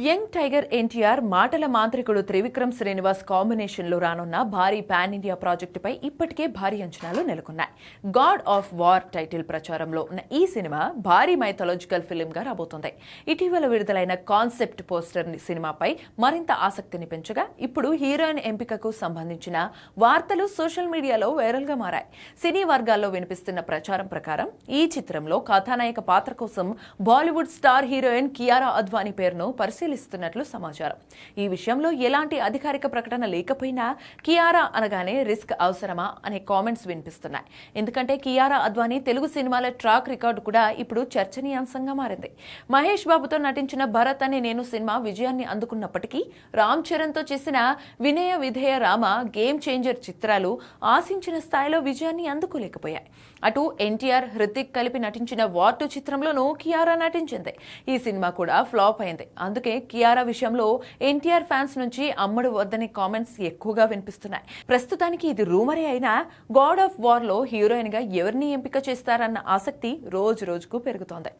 Young tiger NTR మాటల మాంత్రికుడు Trivikram Srinivas combination లో రానున్న భారీ పాన్ ఇండియా ప్రాజెక్టుపై ఇప్పటికే భారీ అంచనాలు నెలకొన్నాయి. గాడ్ ఆఫ్ వార్ టైటిల్ ప్రచారంలో ఉన్న ఈ సినిమా భారీ మైథాలజికల్ ఫిల్మ్ గా రాబోతోంది. ఇటీవల విడుదలైన కాన్సెప్ట్ పోస్టర్ సినిమాపై మరింత ఆసక్తిని పెంచగా ఇప్పుడు హీరోయిన్ ఎంపికకు సంబంధించిన వార్తలు సోషల్ మీడియాలో వైరల్ గా మారాయి. సినీ వర్గాల్లో వినిపిస్తున్న ప్రచారం ప్రకారం ఈ చిత్రంలో కథానాయక పాత్ర కోసం బాలీవుడ్ స్టార్ హీరోయిన్ కియారా అద్వానీ పేరును పరిశీలిస్తున్నట్లు సమాచారం. ఈ విషయంలో ఎలాంటి అధికారిక ప్రకటన లేకపోయినా కియారా అనగానే రిస్క్ అవసరమా అనే కామెంట్స్ వినిపిస్తున్నాయి. ఎందుకంటే కియారా అద్వానీ తెలుగు సినిమాల ట్రాక్ రికార్డు కూడా ఇప్పుడు చర్చనీయాంశంగా మారింది. మహేష్ బాబుతో నటించిన భరత్ అనే నేను సినిమా విజయాన్ని అందుకున్నప్పటికీ రామ్ చరణ్ తో చేసిన వినయ విధేయ రామ, గేమ్ చేంజర్ చిత్రాలు ఆశించిన స్థాయిలో విజయాన్ని అందుకోలేకపోయాయి. అటు ఎన్టీఆర్, హృతిక్ కలిపి నటించిన వార్ 2 చిత్రంలోనూ కియారా నటించింది. ఈ సినిమా కూడా ఫ్లాప్ అయింది. అందుకే కియారా విషయంలో ఎన్టీఆర్ ఫ్యాన్స్ నుంచి అమ్మడు వద్దని కామెంట్స్ ఎక్కువగా వినిపిస్తున్నాయి. ప్రస్తుతానికి ఇది రూమరే అయినా గాడ్ ఆఫ్ వార్ లో హీరోయిన్ గా ఎవరిని ఎంపిక చేస్తారన్న ఆసక్తి రోజు రోజుకు పెరుగుతోంది.